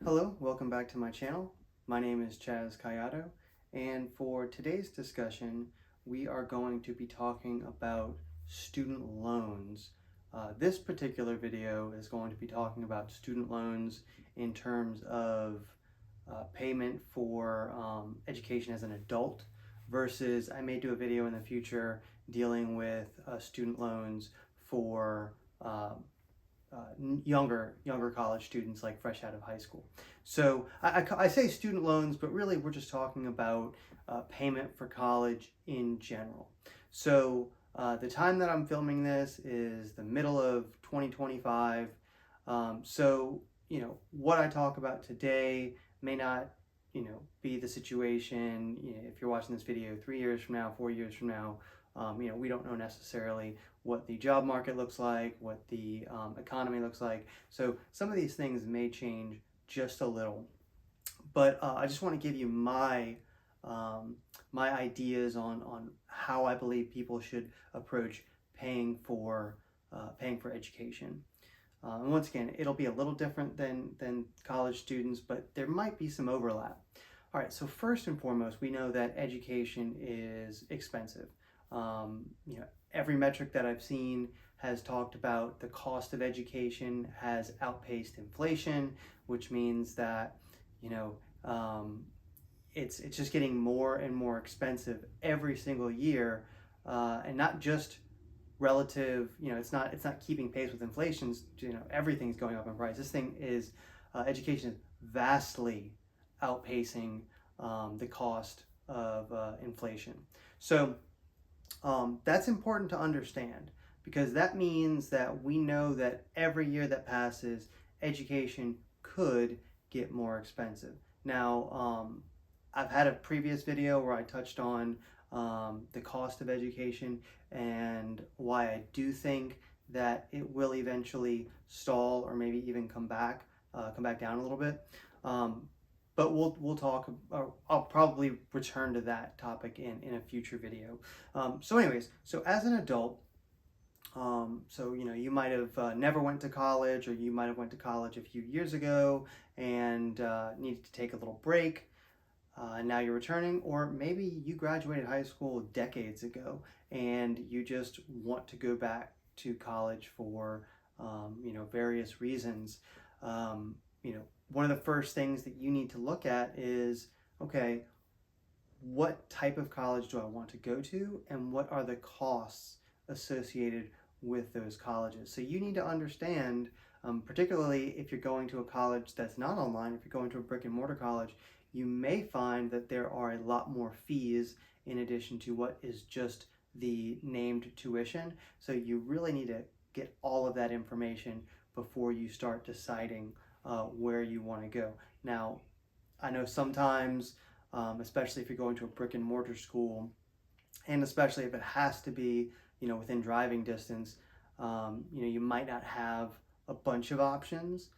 Hello, welcome back to my channel. My name is Chaz Kayato, and for today's discussion, we are going to be talking about student loans. This particular video is going to be talking about student loans in terms of payment for education as an adult versus I may do a video in the future dealing with student loans for younger college students, like fresh out of high school. So I say student loans, but really we're just talking about payment for college in general. So the time that I'm filming this is the middle of 2025. So what I talk about today may not be the situation if you're watching this video 3 years from now, 4 years from now. We don't know necessarily what the job market looks like, what the economy looks like. So some of these things may change just a little. But I just want to give you my ideas on how I believe people should approach paying for education. And once again, it'll be a little different than college students, but there might be some overlap. All right, so first and foremost, we know that education is expensive. Every metric that I've seen has talked about the cost of education has outpaced inflation, which means that it's just getting more and more expensive every single year, and not just relative. It's not keeping pace with inflation. Everything's going up in price. This thing is education is vastly outpacing the cost of inflation. So that's important to understand, because that means that we know that every year that passes, education could get more expensive. Now, I've had a previous video where I touched on the cost of education and why I do think that it will eventually stall or maybe even come back down a little bit. But we'll talk, or I'll probably return to that topic in a future video. So anyways, so as an adult, you might have never went to college, or you might have went to college a few years ago and needed to take a little break. Now you're returning, or maybe you graduated high school decades ago and you just want to go back to college for various reasons. One of the first things that you need to look at is, okay, what type of college do I want to go to, and what are the costs associated with those colleges? So you need to understand, particularly if you're going to a college that's not online, if you're going to a brick and mortar college, you may find that there are a lot more fees in addition to what is just the named tuition. So you really need to get all of that information before you start deciding where you want to go. Now, I know sometimes, especially if you're going to a brick and mortar school, and especially if it has to be, within driving distance, you might not have a bunch of options.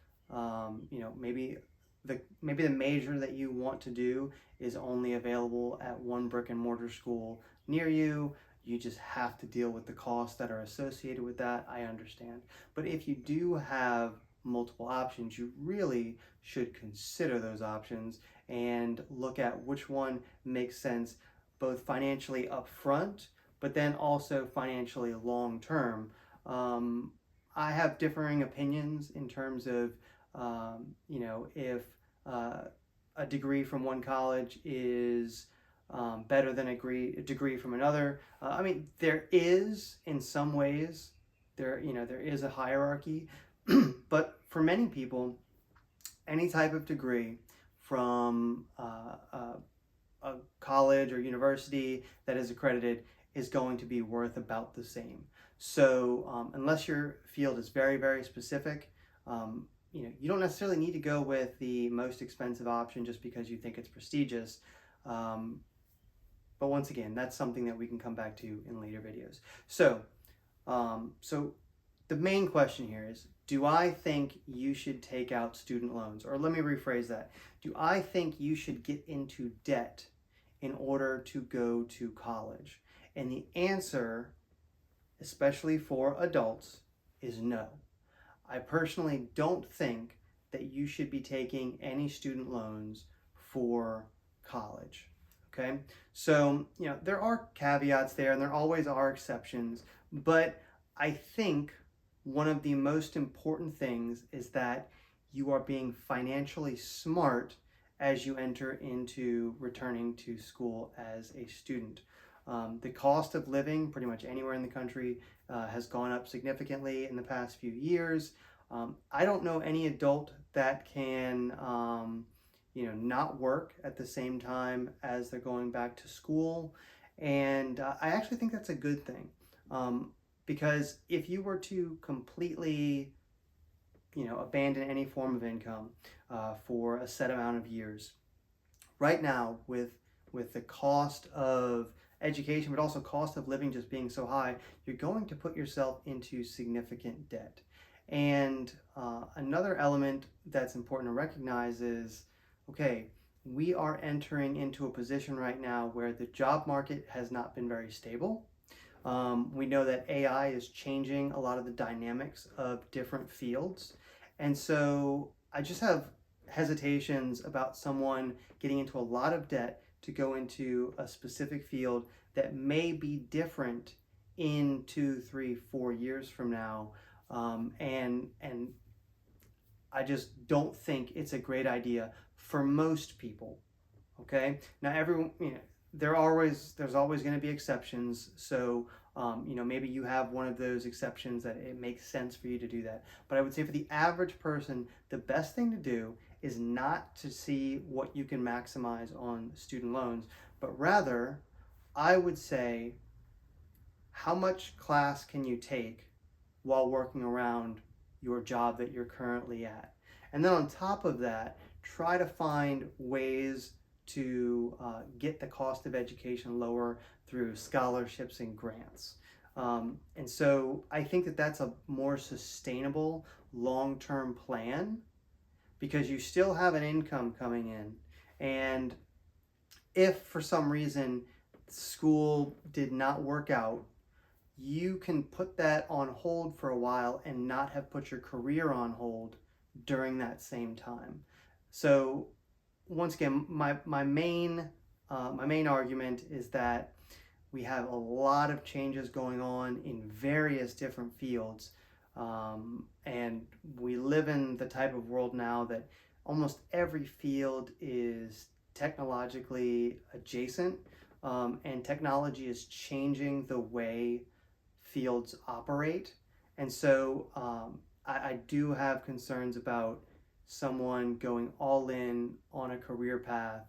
Maybe the major that you want to do is only available at one brick and mortar school near you. You just have to deal with the costs that are associated with that. I understand. But if you do have multiple options, you really should consider those options and look at which one makes sense, both financially upfront, but then also financially long term. I have differing opinions in terms of if a degree from one college is better than a degree from another. There is, in some ways, there is a hierarchy, but for many people, any type of degree from a college or university that is accredited is going to be worth about the same. So unless your field is very, very specific, you don't necessarily need to go with the most expensive option just because you think it's prestigious. But once again, that's something that we can come back to in later videos. So the main question here is, do I think you should take out student loans? Or let me rephrase that. Do I think you should get into debt in order to go to college? And the answer, especially for adults, is no. I personally don't think that you should be taking any student loans for college. Okay, so there are caveats there, and there always are exceptions, but I think one of the most important things is that you are being financially smart as you enter into returning to school as a student. The cost of living pretty much anywhere in the country has gone up significantly in the past few years. I don't know any adult that can not work at the same time as they're going back to school. And I actually think that's a good thing, because if you were to completely, abandon any form of income for a set amount of years, right now with the cost of education, but also cost of living just being so high, you're going to put yourself into significant debt. And another element that's important to recognize is, okay, we are entering into a position right now where the job market has not been very stable. We know that AI is changing a lot of the dynamics of different fields. And so I just have hesitations about someone getting into a lot of debt to go into a specific field that may be different in 2, 3, 4 years from now. And I just don't think it's a great idea for most people. Okay, now everyone, there's always going to be exceptions. So maybe you have one of those exceptions that it makes sense for you to do that. But I would say for the average person, the best thing to do is not to see what you can maximize on student loans, but rather, I would say, how much class can you take while working around your job that you're currently at? And then on top of that, try to find ways to get the cost of education lower through scholarships and grants. And so I think that that's a more sustainable long-term plan, because you still have an income coming in. And if for some reason school did not work out, you can put that on hold for a while and not have put your career on hold during that same time. So once again, my main argument is that we have a lot of changes going on in various different fields, and we live in the type of world now that almost every field is technologically adjacent, and technology is changing the way fields operate. And so I do have concerns about someone going all in on a career path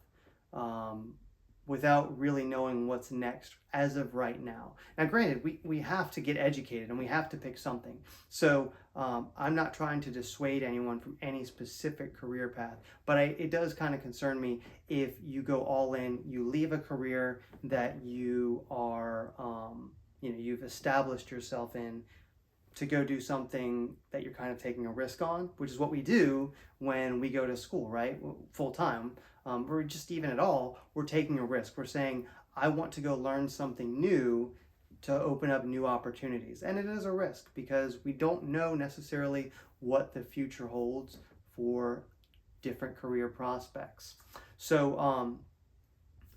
without really knowing what's next as of right now. Now, granted, we have to get educated and we have to pick something. So I'm not trying to dissuade anyone from any specific career path, but it does kind of concern me if you go all in, you leave a career that you are, you've established yourself in, to go do something that you're kind of taking a risk on, which is what we do when we go to school, right? Full time, or just even at all, we're taking a risk. We're saying, I want to go learn something new to open up new opportunities. And it is a risk because we don't know necessarily what the future holds for different career prospects. So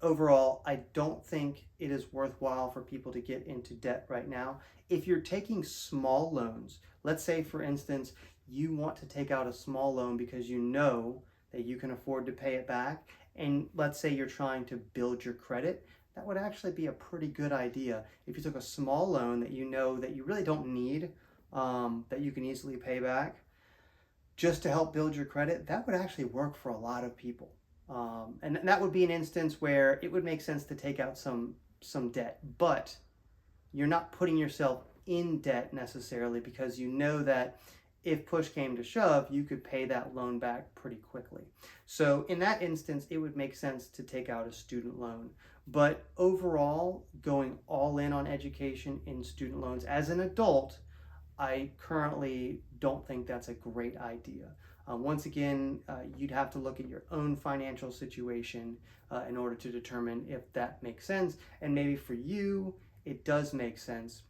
overall, I don't think it is worthwhile for people to get into debt right now. If you're taking small loans, let's say for instance, you want to take out a small loan because you know that you can afford to pay it back, and let's say you're trying to build your credit, that would actually be a pretty good idea. If you took a small loan that you know that you really don't need, that you can easily pay back, just to help build your credit, that would actually work for a lot of people. And that would be an instance where it would make sense to take out some debt, but you're not putting yourself in debt necessarily, because you know that if push came to shove, you could pay that loan back pretty quickly. So in that instance, it would make sense to take out a student loan. But overall, going all in on education in student loans as an adult, I currently don't think that's a great idea. Once again, you'd have to look at your own financial situation in order to determine if that makes sense. And maybe for you, it does make sense.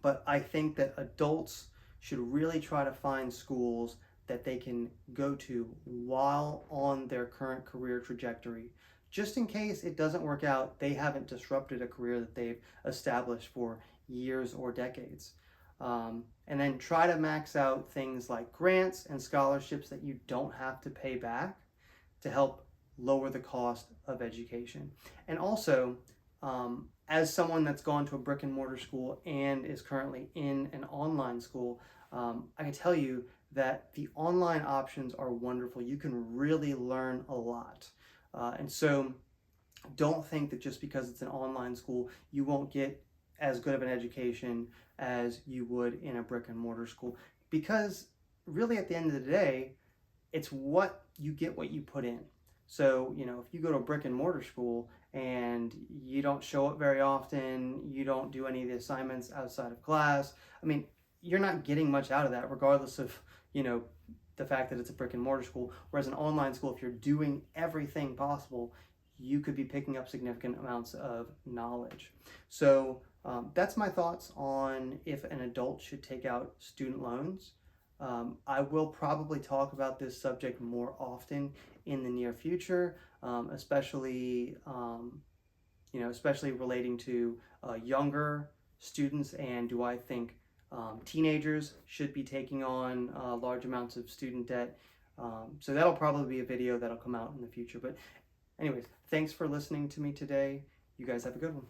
But I think that adults should really try to find schools that they can go to while on their current career trajectory. Just in case it doesn't work out, they haven't disrupted a career that they've established for years or decades. And then try to max out things like grants and scholarships that you don't have to pay back to help lower the cost of education. And also, as someone that's gone to a brick and mortar school and is currently in an online school, I can tell you that the online options are wonderful. You can really learn a lot. And so don't think that just because it's an online school, you won't get as good of an education as you would in a brick and mortar school. Because really at the end of the day, it's what you get, what you put in. So, if you go to a brick and mortar school and you don't show up very often, you don't do any of the assignments outside of class, I mean, you're not getting much out of that, regardless of, the fact that it's a brick and mortar school. Whereas an online school, if you're doing everything possible, you could be picking up significant amounts of knowledge. So that's my thoughts on if an adult should take out student loans. I will probably talk about this subject more often in the near future, especially relating to younger students, and do I think teenagers should be taking on large amounts of student debt. So that'll probably be a video that'll come out in the future. But anyways, thanks for listening to me today. You guys have a good one.